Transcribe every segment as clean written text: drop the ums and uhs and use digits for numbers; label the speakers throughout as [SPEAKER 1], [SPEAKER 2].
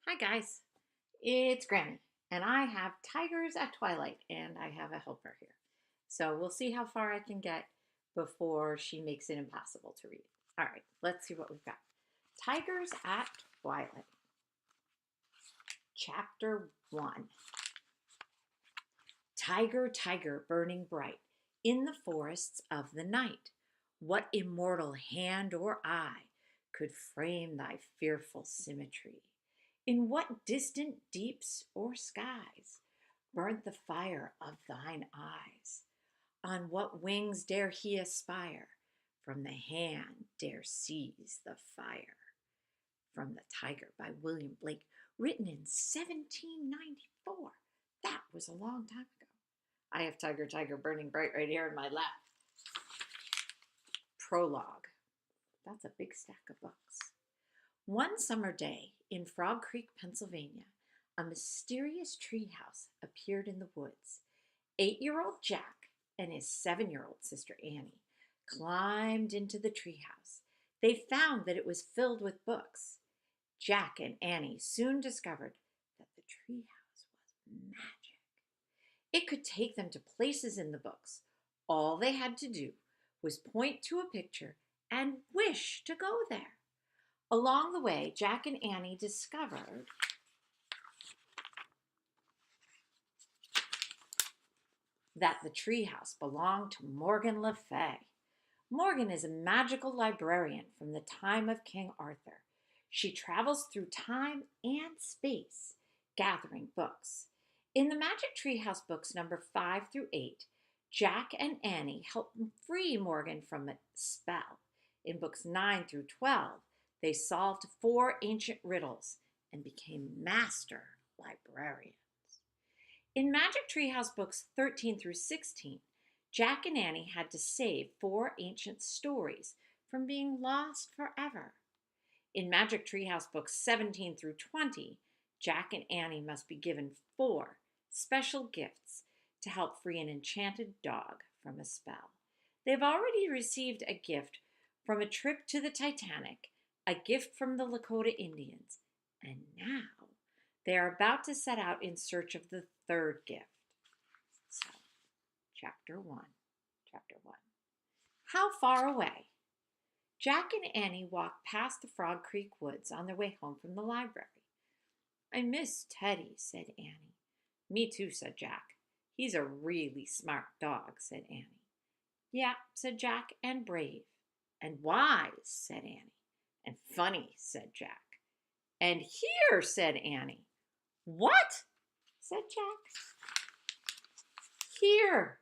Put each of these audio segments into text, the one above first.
[SPEAKER 1] Hi guys, it's Granny, and I have tigers at Twilight, and I have a helper here. So we'll see how far I can get before she makes it impossible to read. All right, let's see what we've got. Tigers at Twilight, Chapter 1. Tiger, tiger, burning bright in the forests of the night, what immortal hand or eye could frame thy fearful symmetry? In what distant deeps or skies burnt the fire of thine eyes? On what wings dare he aspire? From the hand dare seize the fire. From the Tiger by William Blake, written in 1794. That was a long time ago. I have Tiger, Tiger, burning bright right here in my lap. Prologue. That's a big stack of books. One summer day in Frog Creek, Pennsylvania, a mysterious treehouse appeared in the woods. 8-year-old Jack and his 7-year-old sister Annie climbed into the treehouse. They found that it was filled with books. Jack and Annie soon discovered that the treehouse was magic. It could take them to places in the books. All they had to do was point to a picture and wish to go there. Along the way, Jack and Annie discovered that the treehouse belonged to Morgan Le Fay. Morgan is a magical librarian from the time of King Arthur. She travels through time and space, gathering books. In the Magic Treehouse books number 5 through 8, Jack and Annie help free Morgan from a spell. In books 9 through 12, they solved 4 ancient riddles and became master librarians. In Magic Treehouse books 13 through 16, Jack and Annie had to save 4 ancient stories from being lost forever. In Magic Treehouse books 17 through 20, Jack and Annie must be given 4 special gifts to help free an enchanted dog from a spell. They've already received a gift from a trip to the Titanic, a gift from the Lakota Indians, and now they are about to set out in search of the 3rd gift. So, Chapter 1. How far away? Jack and Annie walked past the Frog Creek woods on their way home from the library. I miss Teddy, said Annie. Me too, said Jack. He's a really smart dog, said Annie. Yeah, said Jack, and brave. And wise, said Annie. And funny, said Jack. And here, said Annie. What? Said Jack. Here.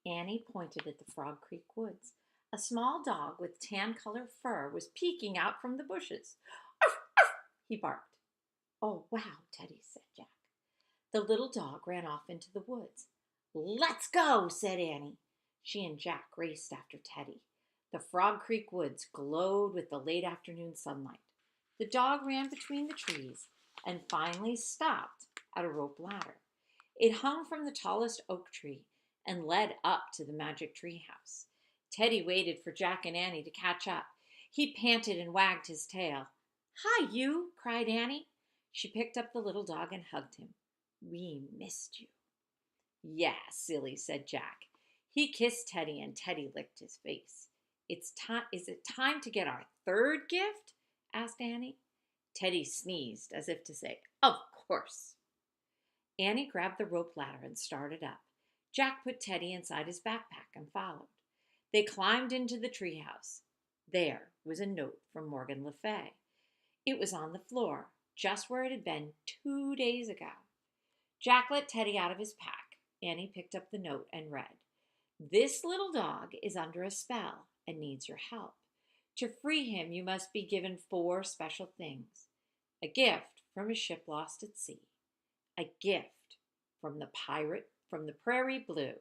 [SPEAKER 1] Annie pointed at the Frog Creek woods. A small dog with tan-colored fur was peeking out from the bushes. Arf, arf, he barked. Oh, wow, Teddy, said Jack. The little dog ran off into the woods. Let's go, said Annie. She and Jack raced after Teddy. The Frog Creek woods glowed with the late afternoon sunlight. The dog ran between the trees and finally stopped at a rope ladder. It hung from the tallest oak tree and led up to the magic tree house. Teddy waited for Jack and Annie to catch up. He panted and wagged his tail. Hi, you, cried Annie. She picked up the little dog and hugged him. We missed you. Yeah, silly, said Jack. He kissed Teddy and Teddy licked his face. Is it time to get our 3rd gift? Asked Annie. Teddy sneezed as if to say, of course. Annie grabbed the rope ladder and started up. Jack put Teddy inside his backpack and followed. They climbed into the treehouse. There was a note from Morgan Le Fay. It was on the floor, just where it had been 2 days ago. Jack let Teddy out of his pack. Annie picked up the note and read, This little dog is under a spell and needs your help. To free him, you must be given 4 special things. A gift from a ship lost at sea. A gift from the prairie blue.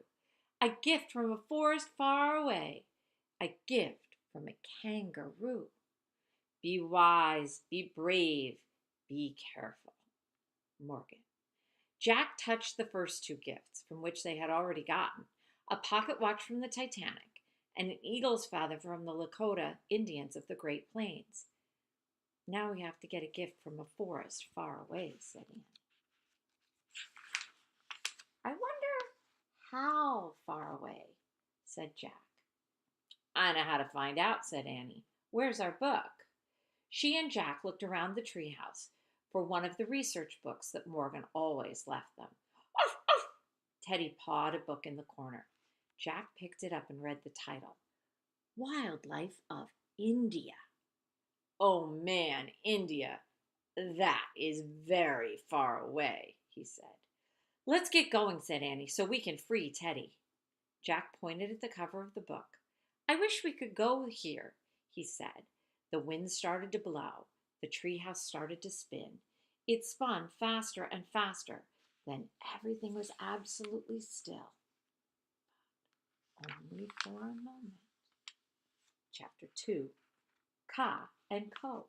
[SPEAKER 1] A gift from a forest far away. A gift from a kangaroo. Be wise, be brave, be careful. Morgan. Jack touched the first 2 gifts, from which they had already gotten. a pocket watch from the Titanic, and an eagle's feather from the Lakota Indians of the Great Plains. Now we have to get a gift from a forest far away, said Annie. I wonder how far away, said Jack. I know how to find out, said Annie. Where's our book? She and Jack looked around the treehouse for one of the research books that Morgan always left them. Arf, arf! Teddy pawed a book in the corner. Jack picked it up and read the title, Wildlife of India. Oh man, India. That is very far away, he said. Let's get going, said Annie, so we can free Teddy. Jack pointed at the cover of the book. I wish we could go here, he said. The wind started to blow. The treehouse started to spin. It spun faster and faster. Then everything was absolutely still. Only for a moment. Chapter 2. Ka and Ko.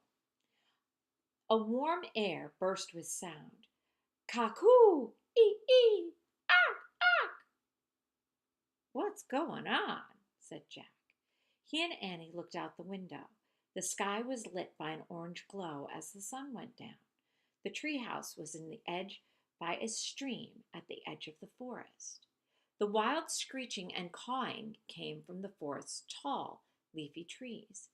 [SPEAKER 1] A warm air burst with sound. Ka-coo! Ee! Ark! Ark! What's going on? Said Jack. He and Annie looked out the window. The sky was lit by an orange glow as the sun went down. The treehouse was in the edge by a stream at the edge of the forest. The wild screeching and cawing came from the forest's tall, leafy trees.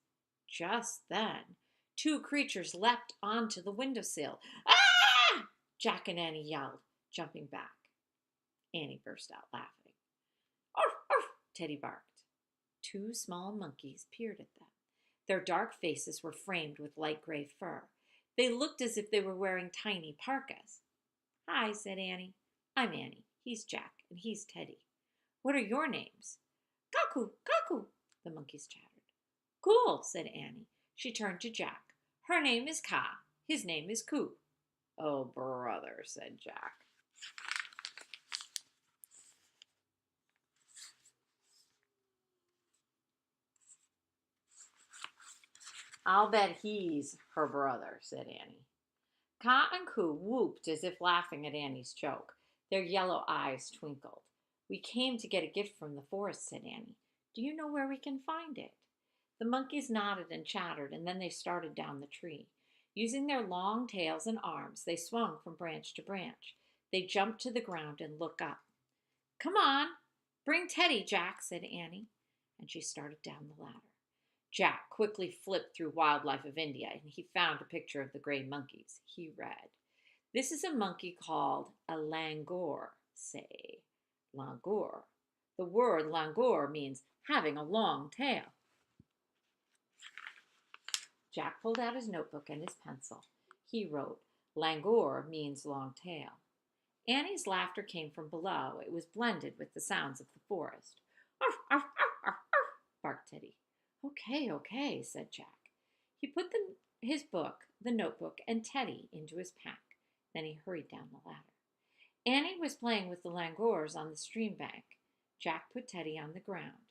[SPEAKER 1] Just then, two creatures leapt onto the windowsill. Ah! Jack and Annie yelled, jumping back. Annie burst out laughing. Arf, arf, Teddy barked. Two small monkeys peered at them. Their dark faces were framed with light gray fur. They looked as if they were wearing tiny parkas. Hi, said Annie. I'm Annie. He's Jack, and he's Teddy. What are your names? Kaku, Kaku, the monkeys chattered. Cool, said Annie. She turned to Jack. Her name is Ka. His name is Ku. Oh, brother, said Jack. I'll bet he's her brother, said Annie. Ka and Ku whooped as if laughing at Annie's joke. Their yellow eyes twinkled. We came to get a gift from the forest, said Annie. Do you know where we can find it? The monkeys nodded and chattered, and then they started down the tree. Using their long tails and arms, they swung from branch to branch. They jumped to the ground and looked up. Come on, bring Teddy, Jack, said Annie, and she started down the ladder. Jack quickly flipped through Wildlife of India, and he found a picture of the gray monkeys. He read, This is a monkey called a langur, say, langur. The word langur means having a long tail. Jack pulled out his notebook and his pencil. He wrote, Langur means long tail. Annie's laughter came from below. It was blended with the sounds of the forest. Arf, arf, arf, arf, arf, barked Teddy. Okay, said Jack. He put his book, the notebook, and Teddy into his pack. Then he hurried down the ladder. Annie was playing with the langurs on the stream bank. Jack put Teddy on the ground.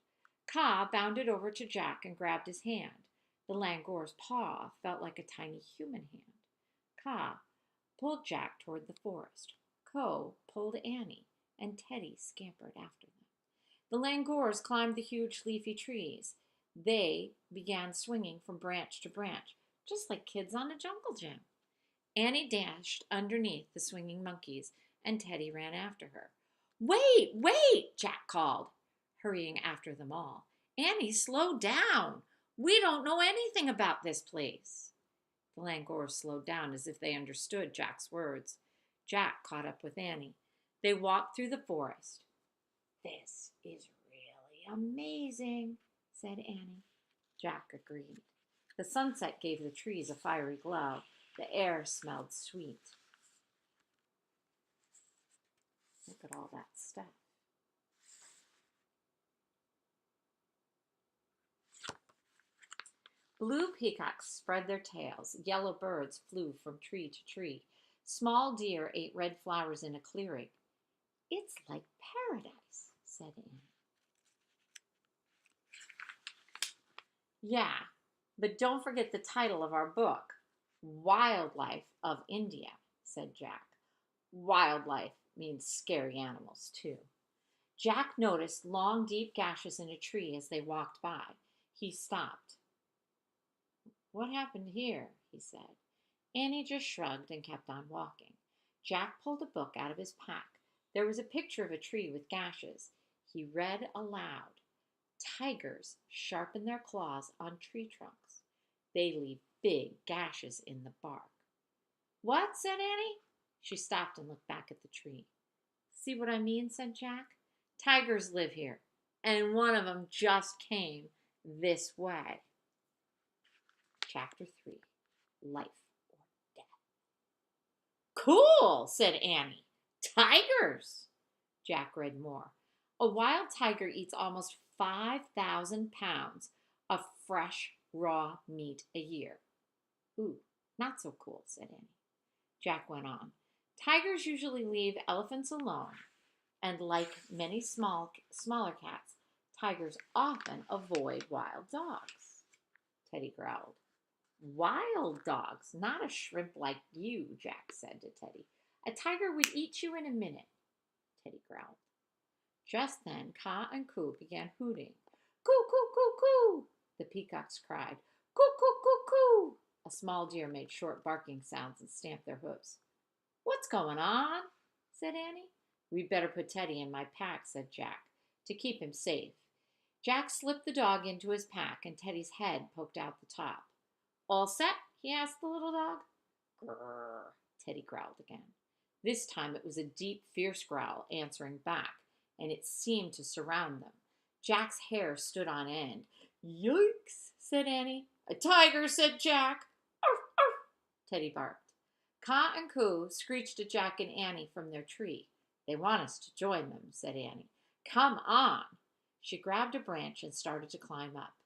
[SPEAKER 1] Ka bounded over to Jack and grabbed his hand. The langur's paw felt like a tiny human hand. Ka pulled Jack toward the forest. Ko pulled Annie, and Teddy scampered after them. The langurs climbed the huge leafy trees. They began swinging from branch to branch, just like kids on a jungle gym. Annie dashed underneath the swinging monkeys, and Teddy ran after her. Wait, Jack called, hurrying after them all. Annie, slow down. We don't know anything about this place. The langurs slowed down as if they understood Jack's words. Jack caught up with Annie. They walked through the forest. This is really amazing, said Annie. Jack agreed. The sunset gave the trees a fiery glow. The air smelled sweet. Look at all that stuff. Blue peacocks spread their tails. Yellow birds flew from tree to tree. Small deer ate red flowers in a clearing. It's like paradise, said Annie. Yeah, but don't forget the title of our book, Wildlife of India, said Jack. Wildlife means scary animals, too. Jack noticed long, deep gashes in a tree as they walked by. He stopped. "What happened here?" he said. Annie just shrugged and kept on walking. Jack pulled a book out of his pack. There was a picture of a tree with gashes. He read aloud. "Tigers sharpen their claws on tree trunks. They leave big gashes in the bark." "What?" said Annie. She stopped and looked back at the tree. "See what I mean?" said Jack. "Tigers live here, and one of them just came this way." Chapter 3, Life or Death. "Cool," said Annie. "Tigers." Jack read more. "A wild tiger eats almost 5,000 pounds of fresh, raw meat a year." "Ooh, not so cool," said Annie. Jack went on. "Tigers usually leave elephants alone, and like many smaller cats, tigers often avoid wild dogs." Teddy growled. "Wild dogs, not a shrimp like you," Jack said to Teddy. "A tiger would eat you in a minute." Teddy growled. Just then, Ka and Coo began hooting. "Coo, coo, coo, coo!" the peacocks cried. "Coo, coo, coo, coo!" A small deer made short barking sounds and stamped their hooves. "What's going on?" said Annie. "We'd better put Teddy in my pack," said Jack, "to keep him safe." Jack slipped the dog into his pack, and Teddy's head poked out the top. "All set?" he asked the little dog. "Grrr," Teddy growled again. This time it was a deep, fierce growl answering back, and it seemed to surround them. Jack's hair stood on end. "Yikes," said Annie. "A tiger," said Jack. "Arf, arf," Teddy barked. Ka and Coo screeched at Jack and Annie from their tree. "They want us to join them," said Annie. "Come on." She grabbed a branch and started to climb up.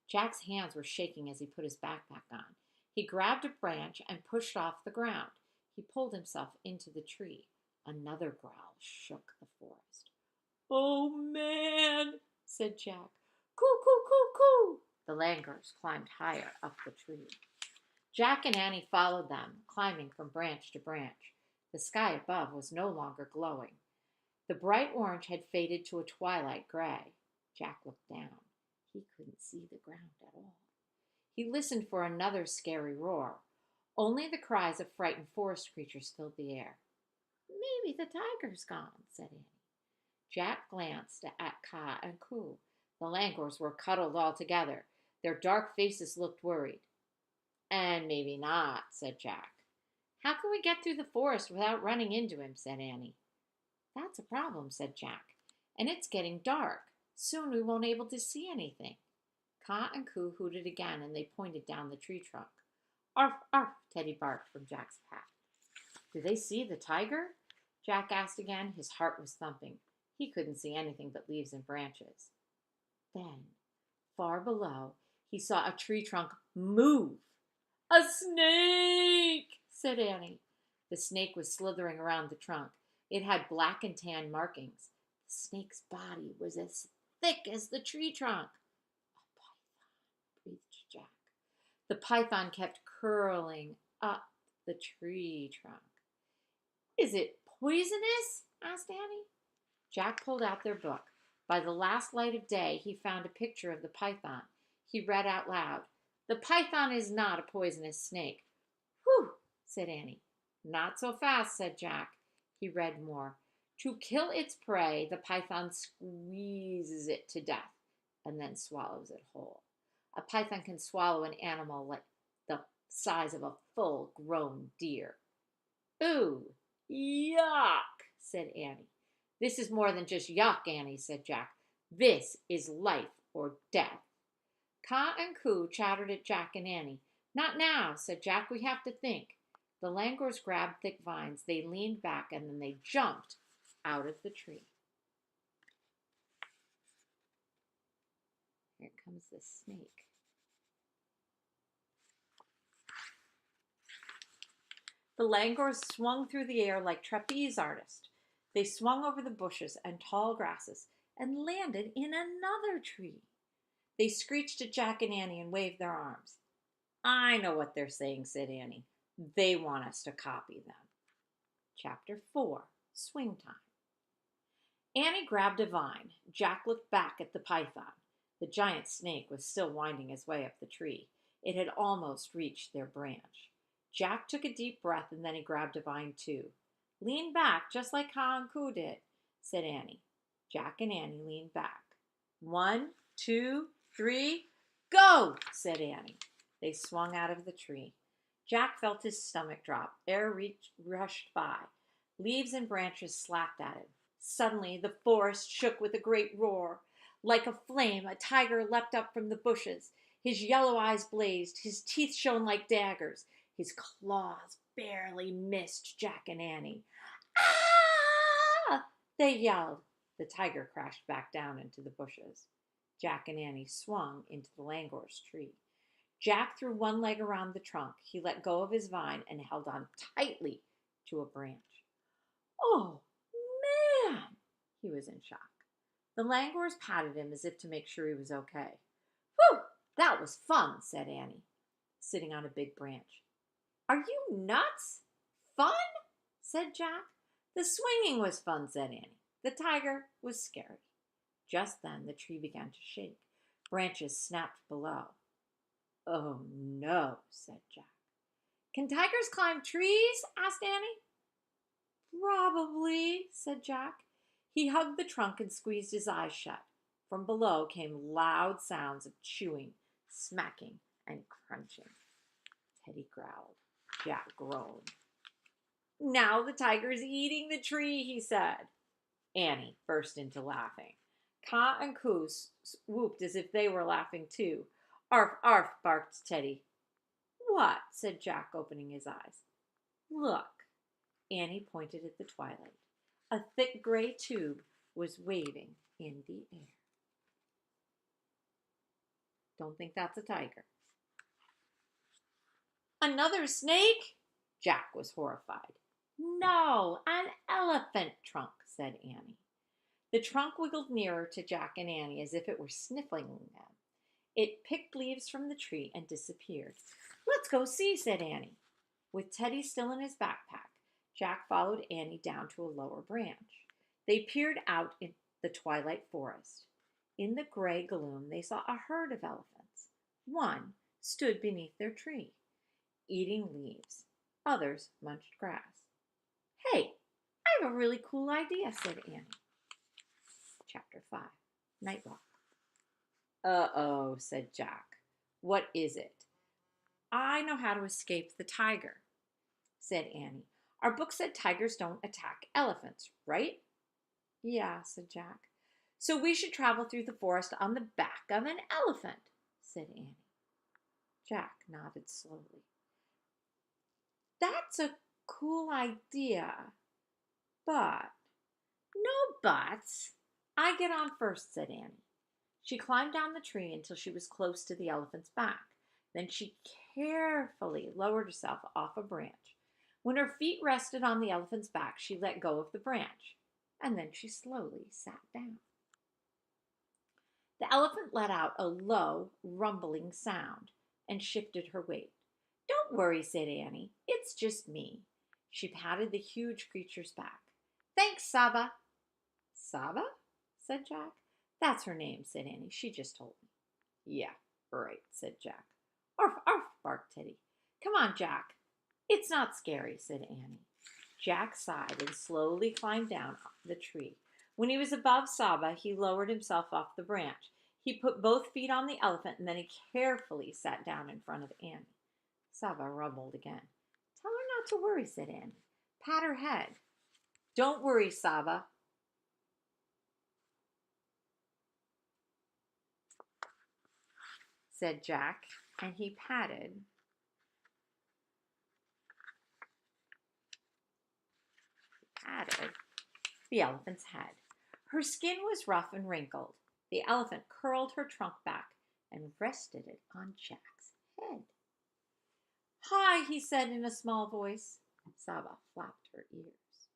[SPEAKER 1] Jack's hands were shaking as he put his backpack on. He grabbed a branch and pushed off the ground. He pulled himself into the tree. Another growl shook the forest. "Oh, man," said Jack. "Coo, coo, coo, coo." The langurs climbed higher up the tree. Jack and Annie followed them, climbing from branch to branch. The sky above was no longer glowing. The bright orange had faded to a twilight gray. Jack looked down. He couldn't see the ground at all. He listened for another scary roar. Only the cries of frightened forest creatures filled the air. "Maybe the tiger's gone," said Annie. Jack glanced at Ka and Coo. The langurs were cuddled all together. Their dark faces looked worried. "And maybe not," said Jack. "How can we get through the forest without running into him?" said Annie. "That's a problem," said Jack. "And it's getting dark. Soon we won't be able to see anything." Ka and Coo hooted again, and they pointed down the tree trunk. "Arf, arf," Teddy barked from Jack's pack. "Do they see the tiger?" Jack asked again. His heart was thumping. He couldn't see anything but leaves and branches. Then, far below, he saw a tree trunk move. "A snake!" said Annie. The snake was slithering around the trunk. It had black and tan markings. The snake's body was as thick as the tree trunk. "A python," breathed Jack. The python kept curling up the tree trunk. "Is it poisonous?" asked Annie. Jack pulled out their book. By the last light of day, he found a picture of the python. He read out loud, "The python is not a poisonous snake." "Whew," said Annie. "Not so fast," said Jack. He read more. "To kill its prey, the python squeezes it to death and then swallows it whole. A python can swallow an animal like the size of a full-grown deer." "Ooh, yuck," said Annie. "This is more than just yuck, Annie," said Jack. "This is life or death." Ka and Coo chattered at Jack and Annie. "Not now," said Jack. "We have to think." The langurs grabbed thick vines. They leaned back, and then they jumped out of the tree. Here comes the snake. The langurs swung through the air like trapeze artists. They swung over the bushes and tall grasses and landed in another tree. They screeched at Jack and Annie and waved their arms. "I know what they're saying," said Annie. "They want us to copy them." Chapter 4, Swing Time. Annie grabbed a vine. Jack looked back at the python. The giant snake was still winding his way up the tree. It had almost reached their branch. Jack took a deep breath and then he grabbed a vine too. Lean back, just like Ka and Ku did, said Annie. Jack and Annie leaned back. 1, 2, 3, go, said Annie. They swung out of the tree. Jack felt his stomach drop. Air rushed by. Leaves and branches slapped at him. Suddenly, the forest shook with a great roar. Like a flame, a tiger leapt up from the bushes. His yellow eyes blazed. His teeth shone like daggers. His claws barely missed Jack and Annie. Ah! They yelled. The tiger crashed back down into the bushes. Jack and Annie swung into the langor's tree. Jack threw one leg around the trunk. He let go of his vine and held on tightly to a branch. Oh, man! He was in shock. The langurs patted him as if to make sure he was okay. Whew! That was fun, said Annie, sitting on a big branch. Are you nuts? Fun? Said Jack. The swinging was fun, said Annie. The tiger was scary. Just then the tree began to shake. Branches snapped below. Oh, no, said Jack. Can tigers climb trees? Asked Annie. Probably, said Jack. He hugged the trunk and squeezed his eyes shut. From below came loud sounds of chewing, smacking, and crunching. Teddy growled. Jack groaned. Now the tiger's eating the tree, he said. Annie burst into laughing. Ka and Ku whooped as if they were laughing too. Arf, arf, barked Teddy. What? Said Jack, opening his eyes. Look. Annie pointed at the twilight. A thick gray tube was waving in the air. Don't think that's a tiger. Another snake? Jack was horrified. No, an elephant trunk, said Annie. The trunk wiggled nearer to Jack and Annie as if it were sniffing them. It picked leaves from the tree and disappeared. Let's go see, said Annie. With Teddy still in his backpack, Jack followed Annie down to a lower branch. They peered out in the twilight forest. In the gray gloom, they saw a herd of elephants. One stood beneath their tree, eating leaves. Others munched grass. Hey, I have a really cool idea, said Annie. Chapter 5, Night Walk. Uh-oh, said Jack. What is it? I know how to escape the tiger, said Annie. Our book said tigers don't attack elephants, right? Yeah, said Jack. So we should travel through the forest on the back of an elephant, said Annie. Jack nodded slowly. That's a cool idea, but... No buts. I get on first, said Annie. She climbed down the tree until she was close to the elephant's back. Then she carefully lowered herself off a branch. When her feet rested on the elephant's back, she let go of the branch, and then she slowly sat down. The elephant let out a low, rumbling sound and shifted her weight. Don't worry, said Annie. It's just me. She patted the huge creature's back. Thanks, Saba. Saba? Said Jack. That's her name, said Annie. She just told me. Yeah, right, said Jack. Arf, arf, barked Teddy. Come on, Jack. It's not scary, said Annie. Jack sighed and slowly climbed down the tree. When he was above Saba, he lowered himself off the branch. He put both feet on the elephant and then he carefully sat down in front of Annie. Saba rumbled again. Tell her not to worry, said Annie. Pat her head. Don't worry, Saba. Said Jack, and he patted the elephant's head. Her skin was rough and wrinkled. The elephant curled her trunk back and rested it on Jack's head. Hi, he said in a small voice. Saba flapped her ears.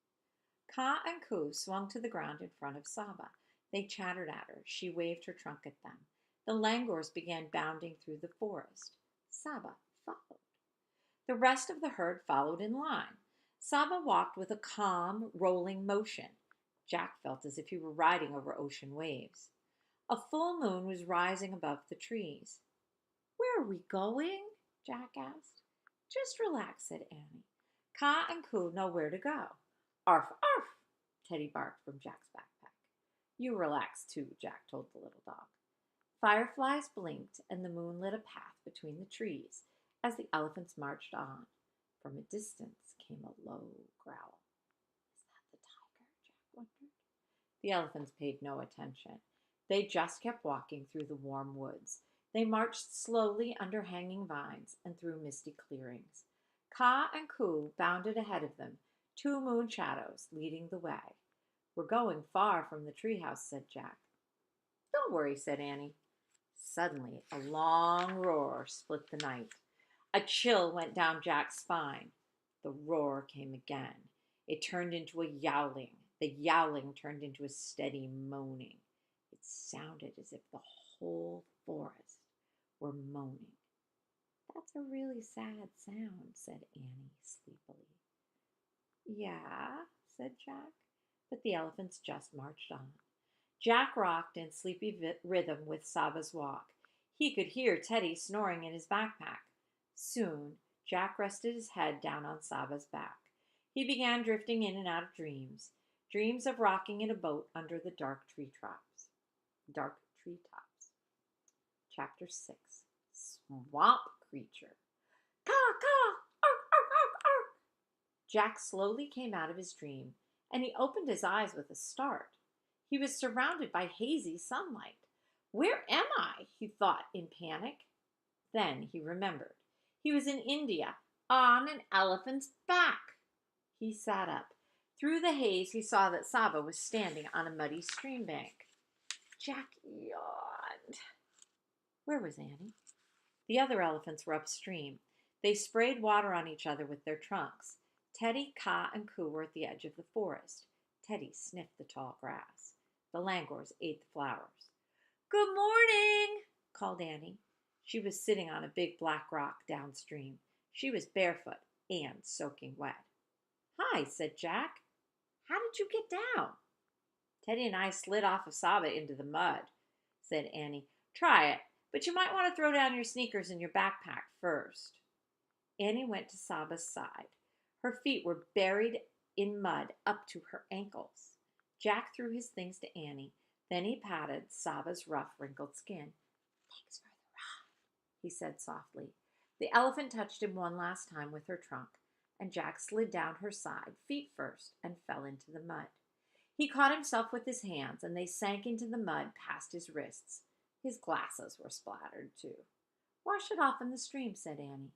[SPEAKER 1] Ka and Ku swung to the ground in front of Saba. They chattered at her. She waved her trunk at them. The langurs began bounding through the forest. Saba followed. The rest of the herd followed in line. Saba walked with a calm, rolling motion. Jack felt as if he were riding over ocean waves. A full moon was rising above the trees. "Where are we going?" Jack asked. "Just relax," said Annie. "Ka and Ku know where to go." "Arf, arf!" Teddy barked from Jack's backpack. "You relax too," Jack told the little dog. Fireflies blinked, and the moon lit a path between the trees as the elephants marched on. From a distance came a low growl. "Is that the tiger?" Jack wondered. The elephants paid no attention. They just kept walking through the warm woods. They marched slowly under hanging vines and through misty clearings. Ka and Ku bounded ahead of them, two moon shadows leading the way. "We're going far from the treehouse," said Jack. "Don't worry," said Annie. Suddenly, a long roar split the night. A chill went down Jack's spine. The roar came again. It turned into a yowling. The yowling turned into a steady moaning. It sounded as if the whole forest were moaning. "That's a really sad sound," said Annie sleepily. "Yeah," said Jack, but the elephants just marched on. Jack rocked in sleepy rhythm with Saba's walk. He could hear Teddy snoring in his backpack. Soon, Jack rested his head down on Saba's back. He began drifting in and out of dreams of rocking in a boat under the dark treetops. Chapter 6. Swamp Creature. "Caw, caw! Ark, ark, ark, ark!" Jack slowly came out of his dream, and he opened his eyes with a start. He was surrounded by hazy sunlight. "Where am I?" he thought in panic. Then he remembered. He was in India, on an elephant's back. He sat up. Through the haze, he saw that Saba was standing on a muddy stream bank. Jack yawned. Where was Annie? The other elephants were upstream. They sprayed water on each other with their trunks. Teddy, Ka, and Ku were at the edge of the forest. Teddy sniffed the tall grass. The langurs ate the flowers. "Good morning," called Annie. She was sitting on a big black rock downstream. She was barefoot and soaking wet. "Hi," said Jack. "How did you get down?" "Teddy and I slid off of Saba into the mud," said Annie. "Try it, but you might want to throw down your sneakers and your backpack first." Annie went to Saba's side. Her feet were buried in mud up to her ankles. Jack threw his things to Annie. Then he patted Saba's rough, wrinkled skin. "Thanks for the ride," he said softly. The elephant touched him one last time with her trunk, and Jack slid down her side, feet first, and fell into the mud. He caught himself with his hands, and they sank into the mud past his wrists. His glasses were splattered, too. "Wash it off in the stream," said Annie.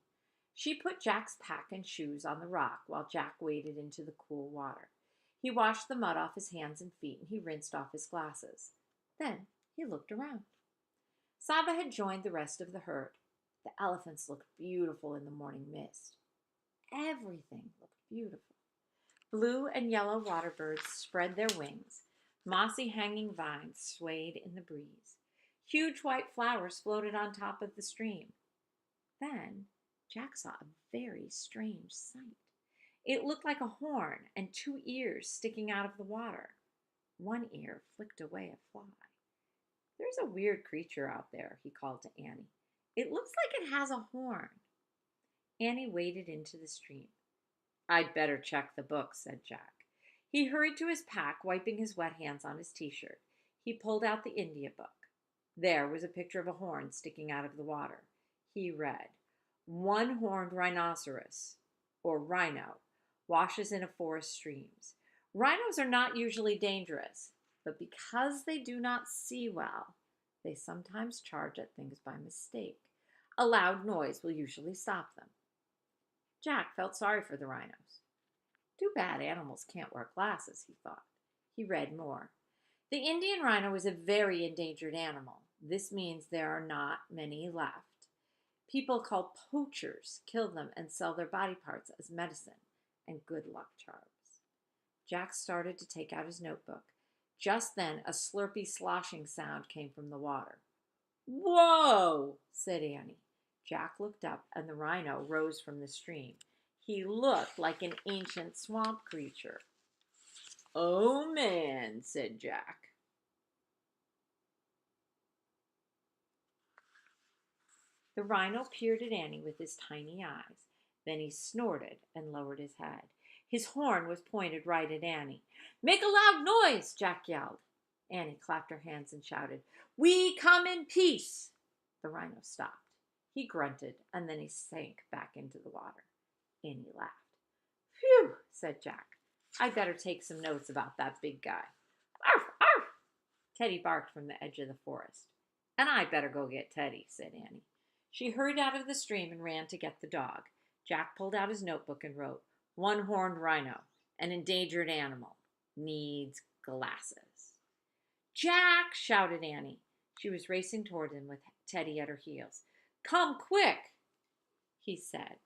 [SPEAKER 1] She put Jack's pack and shoes on the rock while Jack waded into the cool water. He washed the mud off his hands and feet, and he rinsed off his glasses. Then he looked around. Saba had joined the rest of the herd. The elephants looked beautiful in the morning mist. Everything looked beautiful. Blue and yellow water birds spread their wings. Mossy hanging vines swayed in the breeze. Huge white flowers floated on top of the stream. Then Jack saw a very strange sight. It looked like a horn and two ears sticking out of the water. One ear flicked away a fly. "There's a weird creature out there," he called to Annie. "It looks like it has a horn." Annie waded into the stream. "I'd better check the book," said Jack. He hurried to his pack, wiping his wet hands on his t-shirt. He pulled out the India book. There was a picture of a horn sticking out of the water. He read, "One-horned rhinoceros, or rhino, washes in a forest streams. Rhinos are not usually dangerous, but because they do not see well, they sometimes charge at things by mistake. A loud noise will usually stop them." Jack felt sorry for the rhinos. Too bad animals can't wear glasses, he thought. He read more. The Indian rhino is a very endangered animal. This means there are not many left. People called poachers kill them and sell their body parts as medicine and good luck charms. Jack started to take out his notebook. Just then, a slurpy sloshing sound came from the water. "Whoa!" said Annie. Jack looked up, and the rhino rose from the stream. He looked like an ancient swamp creature. "Oh, man," said Jack. The rhino peered at Annie with his tiny eyes. Then he snorted and lowered his head. His horn was pointed right at Annie. "Make a loud noise!" Jack yelled. Annie clapped her hands and shouted, "We come in peace!" The rhino stopped. He grunted, and then he sank back into the water. Annie laughed. "Phew," said Jack. "I'd better take some notes about that big guy." "Arf, arf!" Teddy barked from the edge of the forest. "And I'd better go get Teddy," said Annie. She hurried out of the stream and ran to get the dog. Jack pulled out his notebook and wrote, "One-horned rhino, an endangered animal, needs glasses." "Jack!" shouted Annie. She was racing toward him with Teddy at her heels. "Come quick," she said.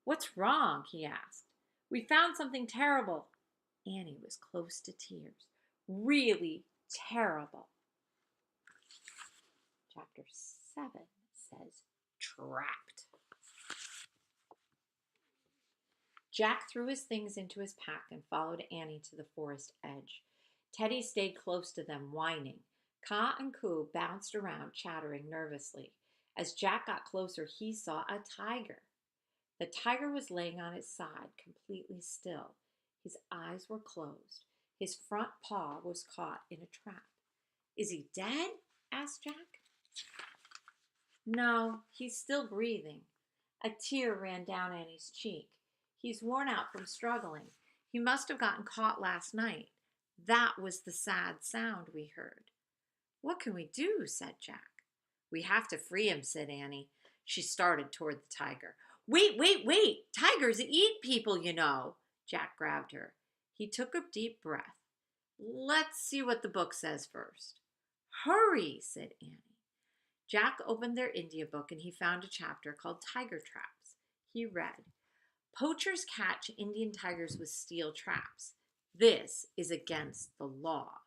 [SPEAKER 1] "What's wrong?" he asked. "We found something terrible." Annie was close to tears. Really terrible. Chapter 7 says, "Trapped." Jack threw his things into his pack and followed Annie to the forest edge. Teddy stayed close to them, whining. Ka and Ku bounced around, chattering nervously. As Jack got closer, he saw a tiger. The tiger was laying on its side, completely still. His eyes were closed. His front paw was caught in a trap. "Is he dead?" asked Jack. "No, he's still breathing." A tear ran down Annie's cheek. "He's worn out from struggling. He must have gotten caught last night. That was the sad sound we heard." "What can we do?" said Jack. "We have to free him," said Annie. She started toward the tiger. Wait, wait, wait! Tigers eat people, you know." Jack grabbed her. He took a deep breath. "Let's see what the book says first." "Hurry," said Annie. Jack opened their India book and he found a chapter called Tiger Traps. He read, "Poachers catch Indian tigers with steel traps. This is against the law.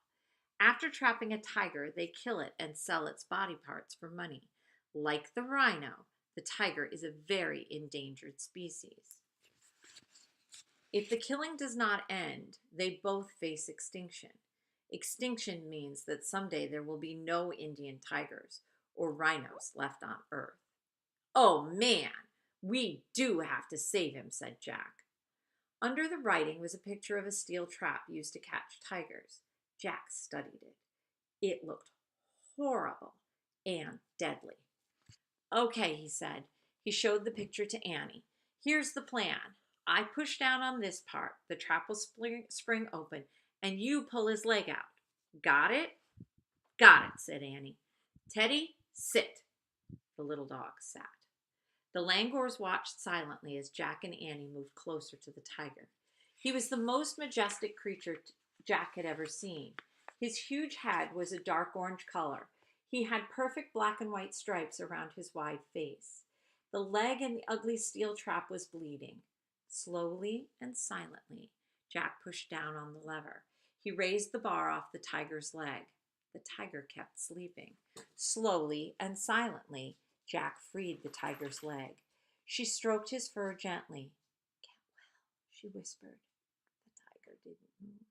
[SPEAKER 1] After trapping a tiger, they kill it and sell its body parts for money. Like the rhino, the tiger is a very endangered species. If the killing does not end, they both face extinction. Extinction means that someday there will be no Indian tigers or rhinos left on Earth." "Oh, man, we do have to save him," said Jack. Under the writing was a picture of a steel trap used to catch tigers. Jack studied it. It looked horrible and deadly. "Okay," he said. He showed the picture to Annie. "Here's the plan. I push down on this part. The trap will spring open, and you pull his leg out. Got it?" "Got it," said Annie. "Teddy, sit." The little dog sat. The langurs watched silently as Jack and Annie moved closer to the tiger. He was the most majestic creature Jack had ever seen. His huge head was a dark orange color. He had perfect black and white stripes around his wide face. The leg in the ugly steel trap was bleeding. Slowly and silently, Jack pushed down on the lever. He raised the bar off the tiger's leg. The tiger kept sleeping. Slowly and silently, Jack freed the tiger's leg. She stroked his fur gently. "Get well," she whispered. The tiger didn't move.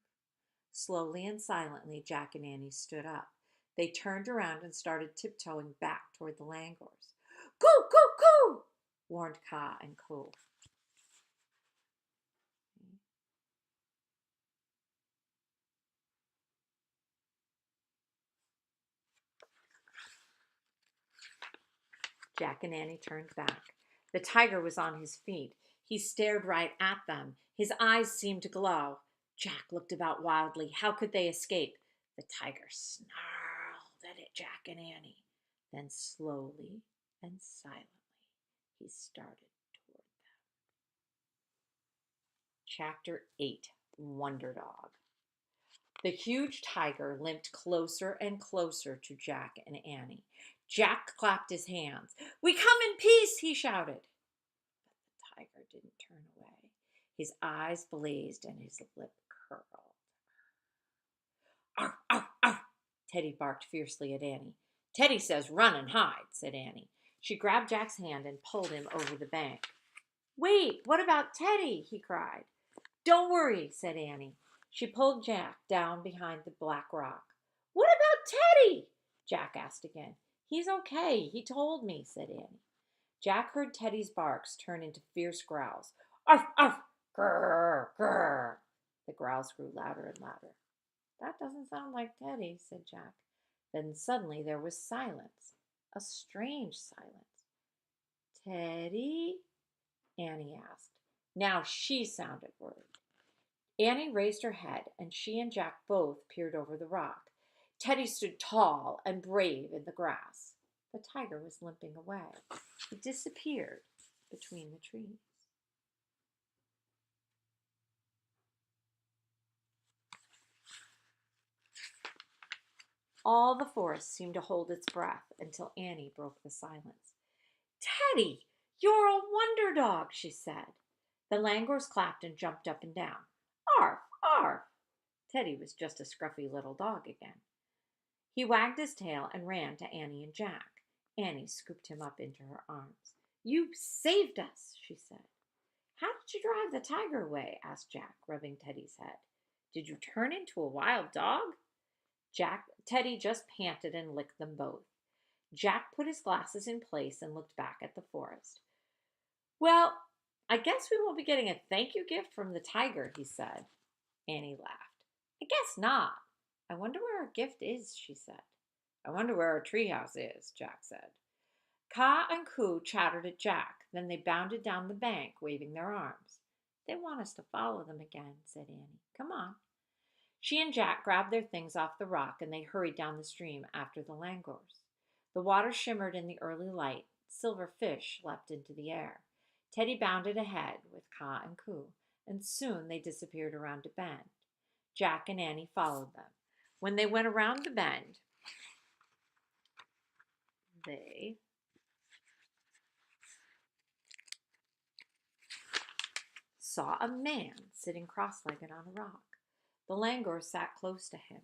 [SPEAKER 1] Slowly and silently, Jack and Annie stood up. They turned around and started tiptoeing back toward the langurs. "Coo, coo, coo!" warned Ka and Ku. Jack and Annie turned back. The tiger was on his feet. He stared right at them. His eyes seemed to glow. Jack looked about wildly. How could they escape? The tiger snarled at Jack and Annie. Then slowly and silently, he started toward them. Chapter 8, Wonder Dog. The huge tiger limped closer and closer to Jack and Annie. Jack clapped his hands. "We come in peace," he shouted. But the tiger didn't turn away. His eyes blazed and his lip curled. "Arf, arf, arf!" Teddy barked fiercely at Annie. "Teddy says run and hide," said Annie. She grabbed Jack's hand and pulled him over the bank. "Wait, what about Teddy?" he cried. "Don't worry," said Annie. She pulled Jack down behind the black rock. What about Teddy? Jack asked again. He's okay, he told me, said Annie. Jack heard Teddy's barks turn into fierce growls. Arf, arf, grrr, grrr. The growls grew louder and louder. That doesn't sound like Teddy, said Jack. Then suddenly there was silence, a strange silence. Teddy? Annie asked. Now she sounded worried. Annie raised her head, and she and Jack both peered over the rock. Teddy stood tall and brave in the grass. The tiger was limping away. He disappeared between the trees. All the forest seemed to hold its breath until Annie broke the silence. Teddy, you're a wonder dog, she said. The langurs clapped and jumped up and down. Arf, arf. Teddy was just a scruffy little dog again. He wagged his tail and ran to Annie and Jack. Annie scooped him up into her arms. You saved us, she said. How did you drive the tiger away? Asked Jack, rubbing Teddy's head. Did you turn into a wild dog? Teddy just panted and licked them both. Jack put his glasses in place and looked back at the forest. Well, I guess we won't be getting a thank you gift from the tiger, he said. Annie laughed. I guess not. I wonder where our gift is, she said. I wonder where our treehouse is, Jack said. Ka and Ku chattered at Jack. Then they bounded down the bank, waving their arms. They want us to follow them again, said Annie. Come on. She and Jack grabbed their things off the rock, and they hurried down the stream after the langurs. The water shimmered in the early light. Silver fish leapt into the air. Teddy bounded ahead with Ka and Ku, and soon they disappeared around a bend. Jack and Annie followed them. When they went around the bend, they saw a man sitting cross-legged on a rock. The langur sat close to him.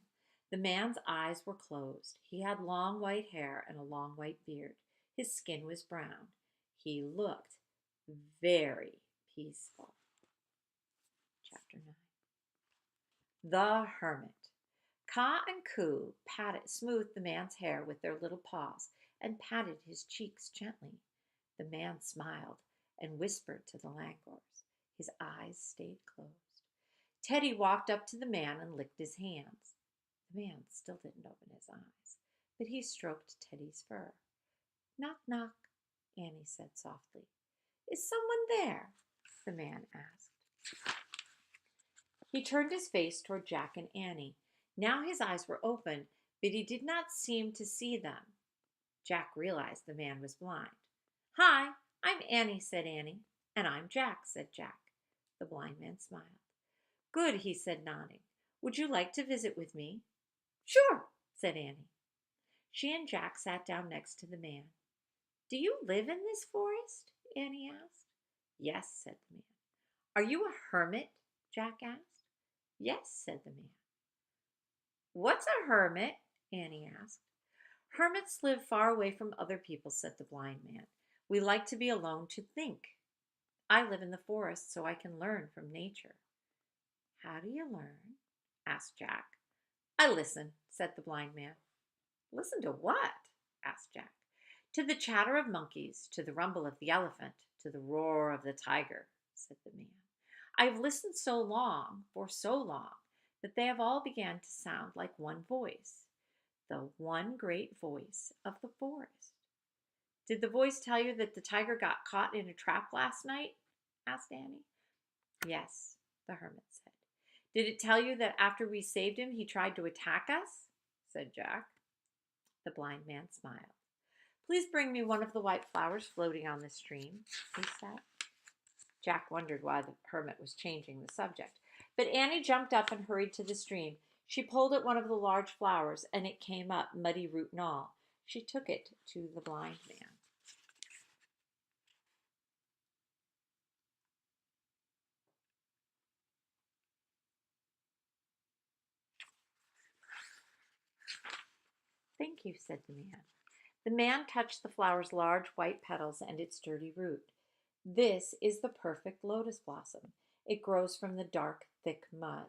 [SPEAKER 1] The man's eyes were closed. He had long white hair and a long white beard. His skin was brown. He looked very peaceful. Chapter 9. The Hermit. Ka and Ku smoothed the man's hair with their little paws and patted his cheeks gently. The man smiled and whispered to the langurs. His eyes stayed closed. Teddy walked up to the man and licked his hands. The man still didn't open his eyes, but he stroked Teddy's fur. Knock, knock, Annie said softly. Is someone there? The man asked. He turned his face toward Jack and Annie. Now his eyes were open, but he did not seem to see them. Jack realized the man was blind. Hi, I'm Annie, said Annie. And I'm Jack, said Jack. The blind man smiled. Good, he said, nodding. Would you like to visit with me? Sure, said Annie. She and Jack sat down next to the man. Do you live in this forest? Annie asked. Yes, said the man. Are you a hermit? Jack asked. Yes, said the man. What's a hermit? Annie asked. Hermits live far away from other people, said the blind man. We like to be alone to think. I live in the forest so I can learn from nature. How do you learn? Asked Jack. I listen, said the blind man. Listen to what? Asked Jack. To the chatter of monkeys, to the rumble of the elephant, to the roar of the tiger, said the man. I've listened for so long, that they have all began to sound like one voice, the one great voice of the forest. Did the voice tell you that the tiger got caught in a trap last night? Asked Annie. Yes, the hermit said. Did it tell you that after we saved him, he tried to attack us? Said Jack. The blind man smiled. Please bring me one of the white flowers floating on the stream, he said. Jack wondered why the hermit was changing the subject. But Annie jumped up and hurried to the stream. She pulled at one of the large flowers, and it came up, muddy root and all. She took it to the blind man. Thank you, said the man. The man touched the flower's large white petals and its sturdy root. This is the perfect lotus blossom. It grows from the dark, thick mud.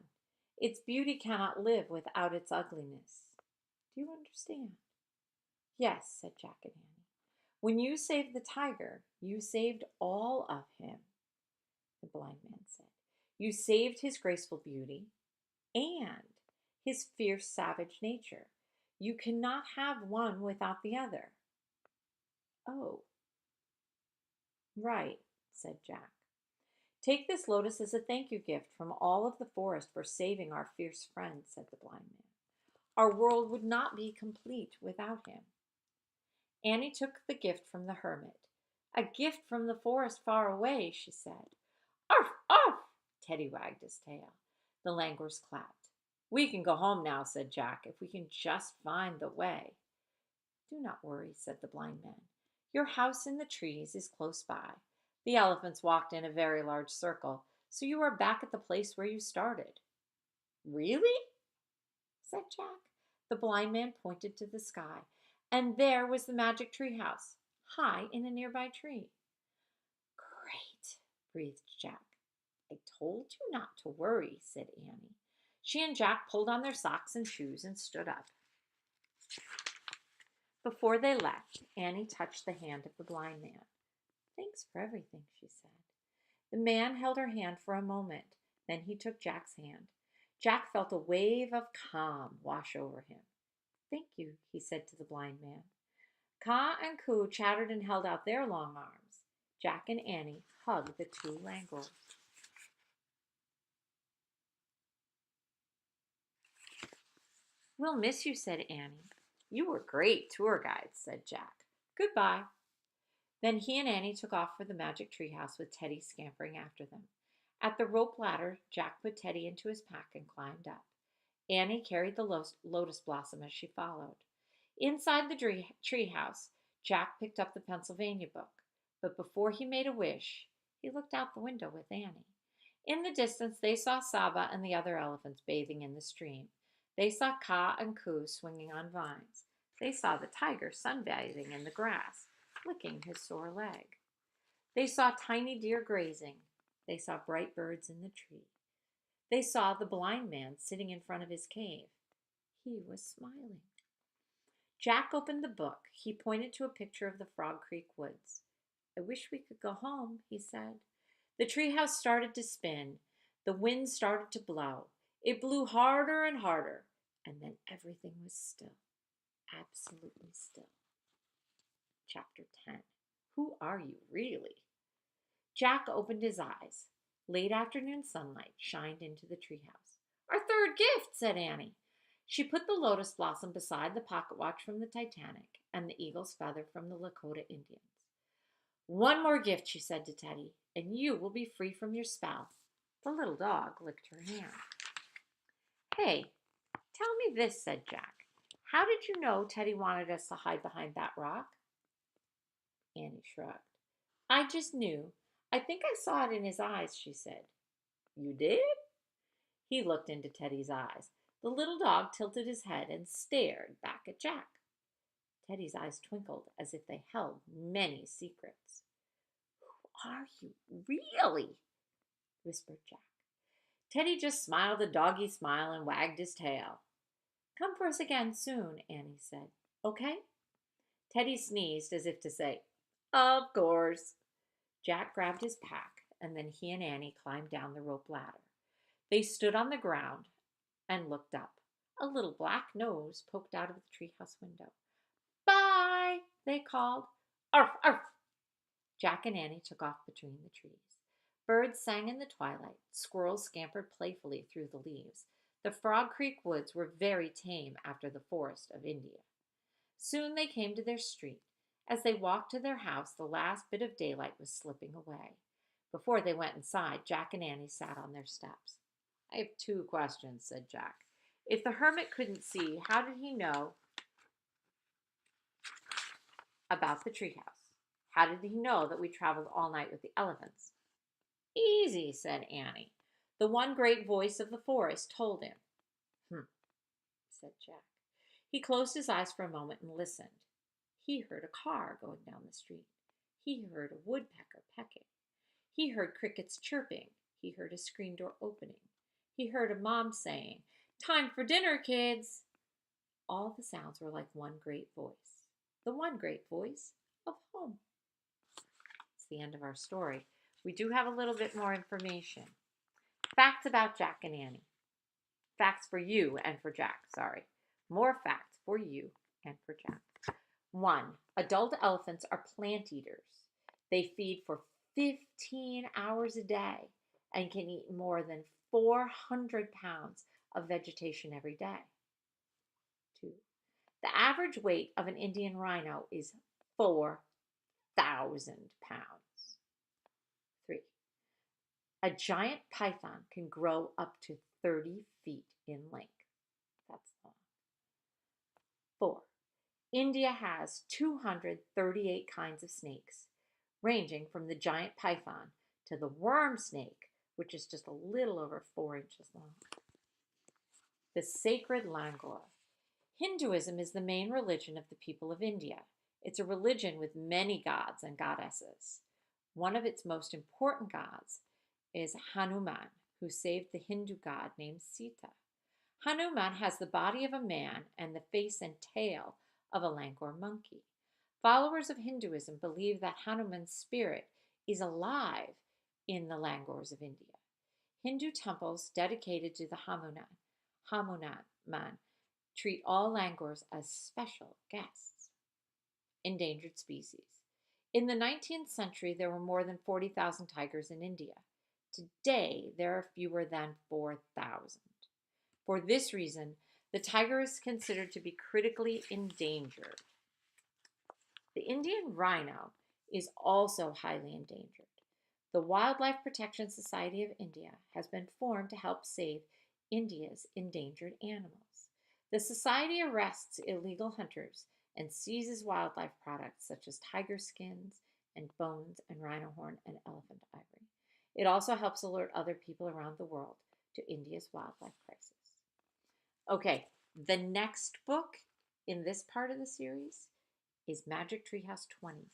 [SPEAKER 1] Its beauty cannot live without its ugliness. Do you understand? Yes, said Jack and Annie. When you saved the tiger, you saved all of him, the blind man said. You saved his graceful beauty and his fierce, savage nature. You cannot have one without the other. Oh, right, said Jack. Take this lotus as a thank you gift from all of the forest for saving our fierce friend, said the blind man. Our world would not be complete without him. Annie took the gift from the hermit. A gift from the forest far away, she said. Arf, arf! Teddy wagged his tail. The langurs clapped. We can go home now, said Jack, if we can just find the way. Do not worry, said the blind man. Your house in the trees is close by. The elephants walked in a very large circle, so you are back at the place where you started. Really? Said Jack. The blind man pointed to the sky, and there was the magic tree house, high in a nearby tree. Great, breathed Jack. I told you not to worry, said Annie. She and Jack pulled on their socks and shoes and stood up. Before they left, Annie touched the hand of the blind man. Thanks for everything, she said. The man held her hand for a moment. Then he took Jack's hand. Jack felt a wave of calm wash over him. Thank you, he said to the blind man. Ka and Ku chattered and held out their long arms. Jack and Annie hugged the two langurs. We'll miss you, said Annie. You were great tour guides, said Jack. Goodbye. Then he and Annie took off for the magic treehouse with Teddy scampering after them. At the rope ladder, Jack put Teddy into his pack and climbed up. Annie carried the lotus blossom as she followed. Inside the treehouse, Jack picked up the Pennsylvania book. But before he made a wish, he looked out the window with Annie. In the distance, they saw Saba and the other elephants bathing in the stream. They saw Ka and Ku swinging on vines. They saw the tiger sunbathing in the grass, licking his sore leg. They saw tiny deer grazing. They saw bright birds in the tree. They saw the blind man sitting in front of his cave. He was smiling. Jack opened the book. He pointed to a picture of the Frog Creek woods. I wish we could go home, he said. The treehouse started to spin. The wind started to blow. It blew harder and harder, and then everything was still, absolutely still. Chapter 10. Who are you, really? Jack opened his eyes. Late afternoon sunlight shined into the treehouse. Our third gift, said Annie. She put the lotus blossom beside the pocket watch from the Titanic and the eagle's feather from the Lakota Indians. One more gift, she said to Teddy, and you will be free from your spell. The little dog licked her hand. Hey, tell me this, said Jack. How did you know Teddy wanted us to hide behind that rock? Annie shrugged. I just knew. I think I saw it in his eyes, she said. You did? He looked into Teddy's eyes. The little dog tilted his head and stared back at Jack. Teddy's eyes twinkled as if they held many secrets. Who are you, really? Whispered Jack. Teddy just smiled a doggy smile and wagged his tail. Come for us again soon, Annie said. Okay? Teddy sneezed as if to say, Of course. Jack grabbed his pack, and then he and Annie climbed down the rope ladder. They stood on the ground and looked up. A little black nose poked out of the treehouse window. Bye, they called. Arf, arf. Jack and Annie took off between the trees. Birds sang in the twilight. Squirrels scampered playfully through the leaves. The Frog Creek woods were very tame after the forest of India. Soon they came to their street. As they walked to their house, the last bit of daylight was slipping away. Before they went inside, Jack and Annie sat on their steps. I have 2 questions, said Jack. If the hermit couldn't see, how did he know about the treehouse? How did he know that we traveled all night with the elephants? Easy, said Annie. The one great voice of the forest told him. Said Jack. He closed his eyes for a moment and listened. He heard a car going down the street. He heard a woodpecker pecking. He heard crickets chirping. He heard a screen door opening. He heard a mom saying, "Time for dinner, kids." All the sounds were like one great voice, the one great voice of home. It's the end of our story. We do have a little bit more information. Facts about Jack and Annie. Facts for you and for Jack, sorry. More facts for you and for Jack. 1. Adult elephants are plant eaters. They feed for 15 hours a day and can eat more than 400 pounds of vegetation every day. 2. The average weight of an Indian rhino is 4,000 pounds. 3. A giant python can grow up to 30 feet in length. That's long. 4. India has 238 kinds of snakes, ranging from the giant python to the worm snake, which is just a little over 4 inches long. The sacred langur. Hinduism is the main religion of the people of India. It's a religion with many gods and goddesses. One of its most important gods is Hanuman, who saved the Hindu god named Sita. Hanuman has the body of a man and the face and tail of a langur monkey. Followers of Hinduism believe that Hanuman's spirit is alive in the langurs of India. Hindu temples dedicated to the Hanuman treat all langurs as special guests. Endangered species. In the 19th century, there were more than 40,000 tigers in India. Today, there are fewer than 4,000. For this reason, the tiger is considered to be critically endangered. The Indian rhino is also highly endangered. The Wildlife Protection Society of India has been formed to help save India's endangered animals. The society arrests illegal hunters and seizes wildlife products such as tiger skins and bones and rhino horn and elephant ivory. It also helps alert other people around the world to India's wildlife crisis. Okay, the next book in this part of the series is Magic Treehouse 20,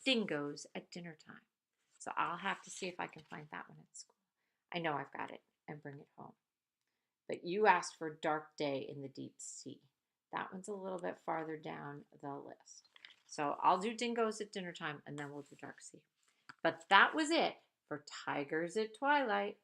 [SPEAKER 1] Dingoes at Dinner Time. So I'll have to see if I can find that one at school. I know I've got it and bring it home. But you asked for Dark Day in the Deep Sea. That one's a little bit farther down the list. So I'll do Dingoes at Dinner Time and then we'll do Dark Sea. But that was it for Tigers at Twilight.